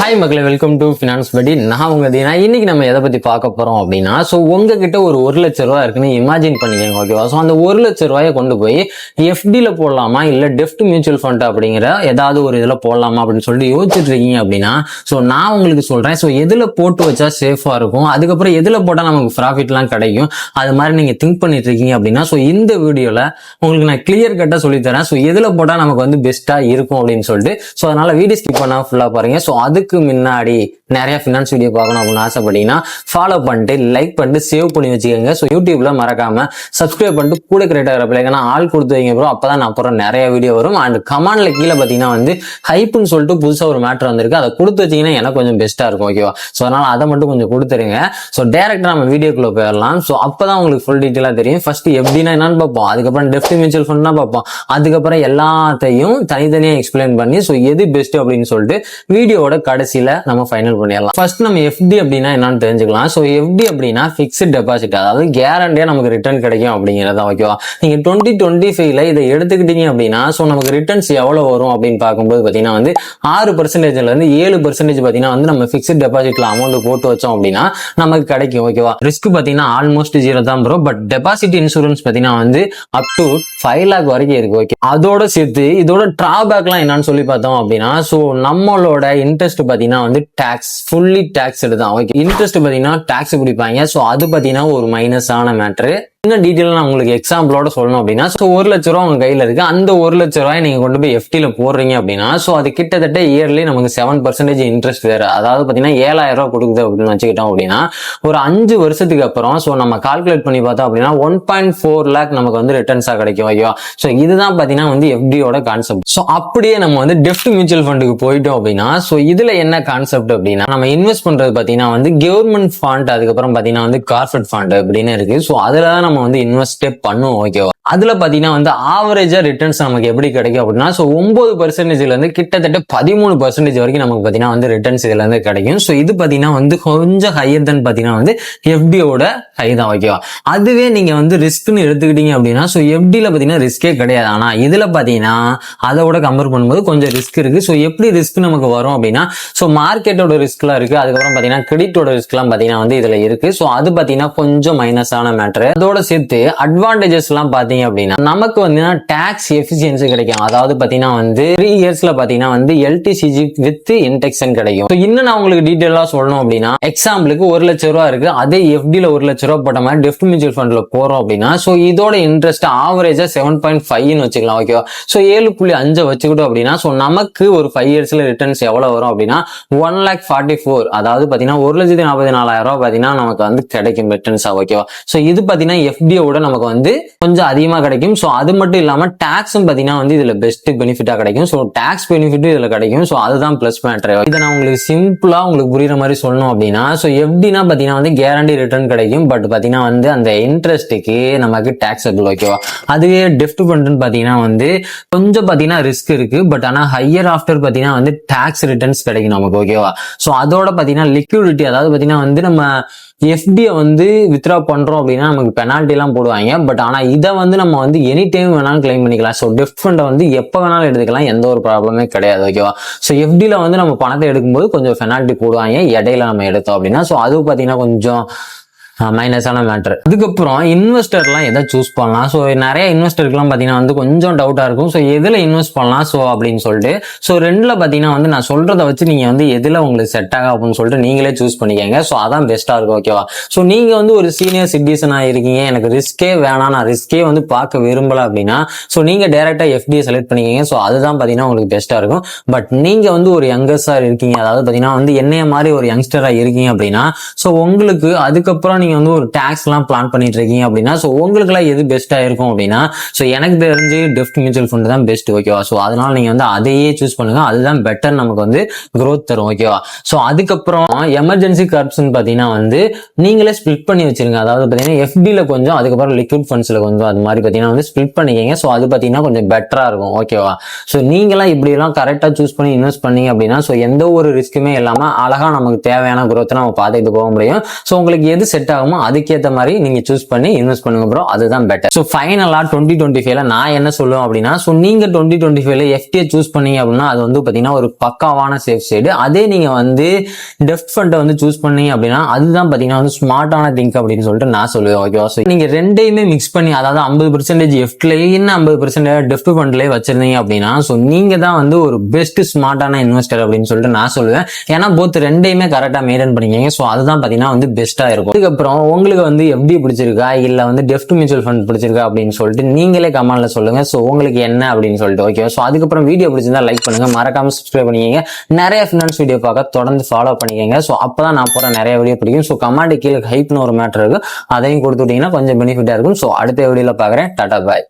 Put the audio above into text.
Hi மக்களே, welcome to finance படி. நான் உங்க தீனா. இன்னைக்கு நம்ம எதை பத்தி பார்க்க போறோம் அப்படின்னா, ஸோ உங்ககிட்ட ஒரு 1,00,000 இருக்குன்னு இமேஜின் பண்ணிக்கோங்க, ஓகேவா? ஸோ அந்த 1,00,000 கொண்டு போய் எஃப்டில போடலாமா இல்ல டெஃப்ட் மியூச்சுவல் ஃபண்ட் அப்படிங்கிற ஏதாவது ஒரு இதுல போடலாமா அப்படின்னு சொல்லிட்டு யோசிச்சுட்டு இருக்கீங்க அப்படின்னா, ஸோ நான் உங்களுக்கு சொல்றேன். ஸோ எதுல போட்டு வச்சா சேஃபா இருக்கும், அதுக்கப்புறம் எதுல போட்டா நமக்கு ப்ராஃபிட்லாம் கிடைக்கும், அது மாதிரி நீங்க திங்க் பண்ணிட்டு இருக்கீங்க அப்படின்னா, ஸோ இந்த வீடியோல உங்களுக்கு நான் கிளியர் கட்டா சொல்லித்தரேன். ஸோ எதுல போட்டா நமக்கு வந்து பெஸ்டா இருக்கும் அப்படின்னு சொல்லிட்டு. ஸோ அதனால வீடியோ ஸ்கிப் பண்ணா ஃபுல்லா பாருங்க. ஸோ அதுக்கு முன்னாடி நிறைய ஃபினான்ஸ் வீடியோ பார்க்கணும் அப்படின்னு ஆசைப்பட்டீங்கன்னா ஃபாலோ பண்ணிட்டு லைக் பண்ணிட்டு சேவ் பண்ணி வச்சுக்கோங்க. ஸோ யூடியூப்ல மறக்காம சப்ஸ்கிரைப் பண்ணிட்டு கூட கிரியேட்டர் பிள்ளைங்கன்னா ஆள் கொடுத்து வைங்க ப்ரோ. அப்பதான் நான் அப்புறம் நிறைய வீடியோ வரும். அண்ட் கமெண்ட்ல கீழே பார்த்தீங்கன்னா வந்து ஹைப்புன்னு சொல்லிட்டு புதுசாக ஒரு மேட்டர் வந்திருக்கு, அதை கொடுத்து வச்சீங்கன்னா எனக்கு கொஞ்சம் பெஸ்ட்டாக இருக்கும், ஓகேவா? ஸோ அதனால அதை மட்டும் கொஞ்சம் கொடுத்துருங்க. ஸோ டேரக்டா நம்ம வீடியோக்குள்ள போயிடலாம். ஸோ அப்பதான் உங்களுக்கு ஃபுல் டீட்டெயிலாக தெரியும். ஃபர்ஸ்ட் எப்படின்னா என்னன்னு பார்ப்போம், அதுக்கப்புறம் டெஃப்ட் மியூச்சுவல் ஃபண்ட் தான் பார்ப்போம், அதுக்கப்புறம் எல்லாத்தையும் தனித்தனியாக எக்ஸ்பிளைன் பண்ணி ஸோ எது பெஸ்ட் அப்படின்னு சொல்லிட்டு வீடியோட கடைசியில நம்ம ஃபைனல் பண்ணிடலாம். ஃபர்ஸ்ட் நம்ம எஃப்டி அப்படின்னா என்னன்னு தெரிஞ்சுக்கலாம். ஸோ எஃப்டி அப்படின்னா ஃபிக்ஸ்ட் டெபாசிட், அதாவது கேரண்டியா நமக்கு ரிட்டர்ன் கிடைக்கும் அப்படிங்கிறதா, ஓகேவா? நீங்க 2025ல இதை எடுத்துக்கிட்டீங்க அப்படின்னா ஸோ நமக்கு ரிட்டர்ன்ஸ் எவ்வளவு வரும் அப்படின்னு பார்க்கும்போது பாத்தீங்கன்னா வந்து 6%ல இருந்து 7% பாத்தீங்கன்னா வந்து நம்ம ஃபிக்ஸ்ட் டெபாசிட்ல அமௌண்ட் போட்டு வச்சோம் அப்படின்னா நமக்கு கிடைக்கும், ஓகேவா? ரிஸ்க் பாத்தீங்கன்னா ஆல்மோஸ்ட் 0 தான் ப்ரோ. பட் டெபாசிட் இன்சூரன்ஸ் பாத்தீங்கன்னா வந்து அப் டு 5 lakh வரைக்கும் இருக்கு, ஓகே? அதோட சேர்த்து இதோட டிராபேக்லாம் என்னன்னு சொல்லி பார்த்தோம் அப்படின்னா, ஸோ நம்மளோட இன்ட்ரெஸ்ட் பாத்தீங்கன்னா வந்து டாக்ஸ் ஃபுல்லி டாக்ஸ் தான், ஓகே? இன்ட்ரெஸ்ட் பாத்தீங்கன்னா டாக்ஸ் பிடிப்பாங்க. ஸோ அது பாத்தீங்கன்னா ஒரு மைனஸான மேட்ரு. இன்னும் டீட்டெயிலாக நான் உங்களுக்கு எக்ஸாம்பிளோட சொல்லணும் அப்படின்னா, ஸோ 1,00,000 உங்க கையில இருக்கு. அந்த 1,00,000 நீங்க கொண்டு போய் எஃப்டில போடுறீங்க அப்படின்னா ஸோ அது கிட்டத்தட்ட இயர்லி நமக்கு 7% இன்ட்ரெஸ்ட் வேற, அதாவது பாத்தீங்கன்னா 7,000 கொடுக்குது அப்படின்னு வச்சுக்கிட்டோம் அப்படின்னா ஒரு 5 வருஷத்துக்கு அப்புறம் ஸோ நம்ம கால்குலேட் பண்ணி பார்த்தோம் அப்படின்னா 1.4 lakh நமக்கு வந்து ரிட்டர்ன்ஸா கிடைக்கும், ஓகேவா? ஸோ இதுதான் பாத்தீங்கன்னா வந்து எஃப்டியோட கான்செப்ட். ஸோ அப்படியே நம்ம வந்து டெஃப்ட் மியூச்சுவல் ஃபண்டுக்கு போயிட்டோம் அப்படின்னா ஸோ இதுல என்ன கான்செப்ட் அப்படின்னா, நம்ம இன்வெஸ்ட் பண்றது பாத்தீங்கன்னா வந்து கவர்மெண்ட் ஃபண்ட், அதுக்கப்புறம் பாத்தீங்கன்னா வந்து கார்பரேட் ஃபண்ட் அப்படின்னு இருக்கு. ஸோ அதுல தான் நம்ம வந்து இன்வெஸ்டே பண்ணுவோம், ஓகேவா? அதுல பாத்தீங்கன்னா வந்து ஆவரேஜா ரிட்டர்ன்ஸ் நமக்கு எப்படி கிடைக்கும் அப்படின்னா ஸோ 9%ல இருந்து கிட்டத்தட்ட 13% வரைக்கும் நமக்கு பாத்தீங்கன்னா வந்து ரிட்டர்ன்ஸ் இதுல இருந்து கிடைக்கும். ஸோ இது பாத்தீங்கன்னா வந்து கொஞ்சம் ஹையர் தான் பாத்தீங்கன்னா வந்து எஃப்டியோட ஹை தான், ஓகேவா? அதுவே நீங்க வந்து ரிஸ்க்னு எடுத்துக்கிட்டீங்க அப்படின்னா ஸோ எஃப்டில பாத்தீங்கன்னா ரிஸ்கே கிடையாது. ஆனா இதுல பாத்தீங்கன்னா அதோட கம்பேர் பண்ணும்போது கொஞ்சம் ரிஸ்க் இருக்கு. ஸோ எப்படி ரிஸ்க் நமக்கு வரும் அப்படின்னா ஸோ மார்க்கெட்டோட ரிஸ்க்லாம் இருக்கு, அதுக்கப்புறம் பாத்தீங்கன்னா கிரெடிட்டோட ரிஸ்க்லாம் பாத்தீங்கன்னா வந்து இதுல இருக்கு. ஸோ அது பாத்தீங்கன்னா கொஞ்சம் மைனஸான மேட்டர். அதோட சேர்த்து அட்வான்டேஜஸ் எல்லாம் பாத்தீங்க அப்படின்னா நமக்கு வந்து டாக்ஸ் எஃபிஷியன்சி கிடைக்கும். அதாவது பாத்தீங்கன்னா வந்து 3 இயர்ஸ்ல பாத்தீங்கன்னா வந்து எல்டிசிஜி வித் இன்டெக்ஷன் கிடைக்கும். இன்னும் நான் உங்களுக்கு டீடைலா சொல்லணும் அப்படின்னா, எக்ஸாம்பிளுக்கு 1,00,000 இருக்கு, அதே எஃப்டில 1,00,000 போட்ட மாதிரி டெஃப்ட் மியூச்சுவல் ஃபண்ட்ல போறோம் அப்படின்னா ஸோ இதோட இன்ட்ரெஸ்ட் ஆவரேஜா 7.5 வச்சுக்கலாம், ஓகேவா? ஸோ 7.5 வச்சுக்கிட்டோம் அப்படின்னா ஸோ நமக்கு ஒரு 5 இயர்ஸ்ல ரிட்டர்ன்ஸ் எவ்வளவு வரும் அப்படின்னா 1,44,000, அதாவது பாத்தீங்கன்னா 1,44,000 பாத்தீங்கன்னா நமக்கு வந்து கிடைக்கும் ரிட்டர்ன்ஸா, ஓகேவா? ஸோ இது பாத்தீங்கன்னா எஃப்டியோட நமக்கு வந்து கொஞ்சம் அதிகமா கிடைக்கும். ஸோ அது மட்டும் இல்லாம டாக்ஸும் பாத்தீங்கன்னா வந்து இதுல பெஸ்ட் பெனிஃபிட்டா கிடைக்கும். ஸோ டாக்ஸ் பெனிஃபிட்டும் இதுல கிடைக்கும். ஸோ அதுதான் பிளஸ் மேட்டர். இதை நான் உங்களுக்கு சிம்பிளா உங்களுக்கு புரியுற மாதிரி சொல்லணும் அப்படின்னா ஸோ எஃப்டினா பாத்தீங்கன்னா வந்து கேரண்டி ரிட்டர்ன் கிடைக்கும். பட் பாத்தீங்கன்னா வந்து அந்த இன்ட்ரெஸ்ட்டுக்கு நமக்கு டாக்ஸபிள், ஓகேவா? அதுவே டெஃப்ட் ஃபண்ட் பாத்தீங்கன்னா வந்து கொஞ்சம் பாத்தீங்கன்னா ரிஸ்க் இருக்கு. பட் ஆனா ஹையர் ஆஃப்டர் பாத்தீங்கன்னா வந்து டாக்ஸ் ரிட்டர்ன்ஸ் கிடைக்கும் நமக்கு, ஓகேவா? ஸோ அதோட பாத்தீங்கன்னா லிக்விடிட்டி, அதாவது பாத்தீங்கன்னா வந்து நம்ம எஃப்டியை வந்து வித்ரா பண்றோம் அப்படின்னா நமக்கு பெனால்ட்டி எல்லாம் போடுவாங்க. பட் ஆனா இதை வந்து நம்ம வந்து எனி டைம் வேணாலும் கிளைம் பண்ணிக்கலாம். ஸோ டெஃப்ட் ஃபண்டை வந்து எப்போ வேணாலும் எடுத்துக்கலாம், எந்த ஒரு ப்ராப்ளமே கிடையாது, ஓகேவா? ஸோ எஃப்டியில் வந்து நம்ம பணத்தை எடுக்கும்போது கொஞ்சம் பெனால்ட்டி போடுவாங்க இடையில நம்ம எடுத்தோம் அப்படின்னா. ஸோ அது பார்த்தீங்கன்னா கொஞ்சம் மைனஸான மேட்டர். அதுக்கப்புறம் இன்வெஸ்டர்லாம் எதை சூஸ் பண்ணலாம்? ஸோ நிறைய இன்வெஸ்டருக்குலாம் பார்த்தீங்கன்னா வந்து கொஞ்சம் டவுட்டாக இருக்கும். ஸோ எதில் இன்வெஸ்ட் பண்ணலாம் ஸோ அப்படின்னு சொல்லிட்டு. ஸோ ரெண்டில் பார்த்தீங்கன்னா வந்து நான் சொல்றதை வச்சு நீங்கள் வந்து எதில் உங்களுக்கு செட் ஆகும் அப்படின்னு சொல்லிட்டு நீங்களே சூஸ் பண்ணிக்கங்க. ஸோ அதான் பெஸ்ட்டாக இருக்கும், ஓகேவா? ஸோ நீங்கள் வந்து ஒரு சீனியர் சிட்டிசனாக இருக்கீங்க, எனக்கு ரிஸ்கே வேணாம், நான் ரிஸ்கே வந்து பார்க்க விரும்பல அப்படின்னா ஸோ நீங்கள் டேரெக்டாக எஃப்டியை செலக்ட் பண்ணிக்கங்க. ஸோ அதுதான் பார்த்தீங்கன்னா உங்களுக்கு பெஸ்ட்டாக இருக்கும். பட் நீங்கள் வந்து ஒரு யங்கர்ஸாக இருக்கீங்க, அதாவது பார்த்தீங்கன்னா வந்து என்னைய மாதிரி ஒரு யங்ஸ்டராக இருக்கீங்க அப்படின்னா ஸோ உங்களுக்கு அதுக்கப்புறம் நீங்க வந்து ஒரு டாக்ஸ் எல்லாம் பிளான் பண்ணிட்டு இருக்கீங்க அப்படின்னா ஸோ உங்களுக்கு எல்லாம் எது பெஸ்டா இருக்கும் அப்படின்னா ஸோ எனக்கு தெரிஞ்சு டெஃப்ட் மியூச்சுவல் ஃபண்ட் தான் பெஸ்ட், ஓகேவா? ஸோ அதனால நீங்க வந்து அதையே சூஸ் பண்ணுங்க, அதுதான் பெட்டர், நமக்கு வந்து growth தரும், ஓகேவா? ஸோ அதுக்கப்புறம் எமர்ஜென்சி கார்ப்ஸ்ன்னு பாத்தீங்கன்னா வந்து நீங்களே ஸ்பிளிட் பண்ணி வச்சிருங்க. அதாவது பாத்தீங்கன்னா எஃப்டில கொஞ்சம், அதுக்கப்புறம் லிக்விட் ஃபண்ட்ஸ்ல கொஞ்சம், அது மாதிரி பாத்தீங்கன்னா வந்து ஸ்பிளிட் பண்ணிக்கங்க. ஸோ அது பாத்தீங்கன்னா கொஞ்சம் பெட்டரா இருக்கும், ஓகேவா? ஸோ நீங்களாம் இப்படி எல்லாம் கரெக்டா சூஸ் பண்ணி இன்வெஸ்ட் பண்ணீங்க அப்படின்னா ஸோ எந்த ஒரு ரிஸ்க்குமே இல்லாம அழகா நமக்கு தேவையான growth நம்ம பார்த்துட்டு போக முடியும். ஸோ உங்களுக்கு எது செட் ஆகுமோ அதுக்கேற்ற மாதிரி நீங்க சூஸ் பண்ணி இன்வெஸ்ட் பண்ணுங்க ப்ரோ, அதுதான் பெட்டர். ஸோ ஃபைனலா 2025ல நான் என்ன சொல்லுவேன் அப்படின்னா, ஸோ நீங்க 2025ல எஃப்டியை சூஸ் பண்ணீங்க அப்படின்னா அது வந்து பாத்தீங்கன்னா ஒரு பக்காவான சேஃப் சைடு. அதே நீங்க வந்து டெஃப்ட் ஃபண்டை வந்து சூஸ் பண்ணீங்க அப்படின்னா அதுதான் பாத்தீங்கன்னா வந்து ஸ்மார்ட்டான திங்க் அப்படின்னு சொல்லிட்டு நான் சொல்லுவேன். ஓகேவா? ஸோ நீங்க ரெண்டையுமே மிக்ஸ் பண்ணி, அதாவது 50% எஃப்ட்லயே இன்னும் 50% டெஃப்ட் ஃபண்ட்லயே வச்சிருந்தீங்க அப்படின்னா ஸோ நீங்க தான் வந்து ஒரு பெஸ்ட் ஸ்மார்ட்டான இன்வெஸ்டர் அப்படின்னு சொல்லிட்டு நான் சொல்லுவேன். ஏன்னா போத் ரெண்டையுமே கரெக்டா மெயின்டைன் பண்ணிக்கங்க. ஸோ அதுதான் பாத்தீங்கன்னா வந்து பெஸ்டா இருக்கும். அதுக்கப்புறம் உங்களுக்கு வந்து எஃப்டி பிடிச்சிருக்கா இல்ல வந்து டெஃப்ட் மியூச்சுவல் ஃபண்ட் பிடிச்சிருக்கா அப்படின்னு சொல்லிட்டு நீங்களே கமெண்ட்ல சொல்லுங்க. ஸோ உங்களுக்கு என்ன அப்படின்னு சொல்லிட்டு. ஓகே, ஸோ அதுக்கப்புறம் வீடியோ பிடிச்சிருந்தா லைக் பண்ணுங்க, மறக்காம சப்ஸ்கிரைப் பண்ணிக்கங்க. நிறைய ஃபினான்ஸ் வீடியோ பார்க்க தொடர்ந்து ஃபாலோ பண்ணிக்கங்க. ஸோ அப்பதான் நான் போற நிறைய வீடியோ பிடிக்கும். ஸோ கமெண்ட் கீழே ஹைப்னு ஒரு மேட்டர் இருக்கு, அதையும் கொடுத்துட்டீங்கன்னா கொஞ்சம் பெனிஃபிட்டா இருக்கும். ஸோ அடுத்த வீடியோல பாக்குறேன். டாடா பாய்.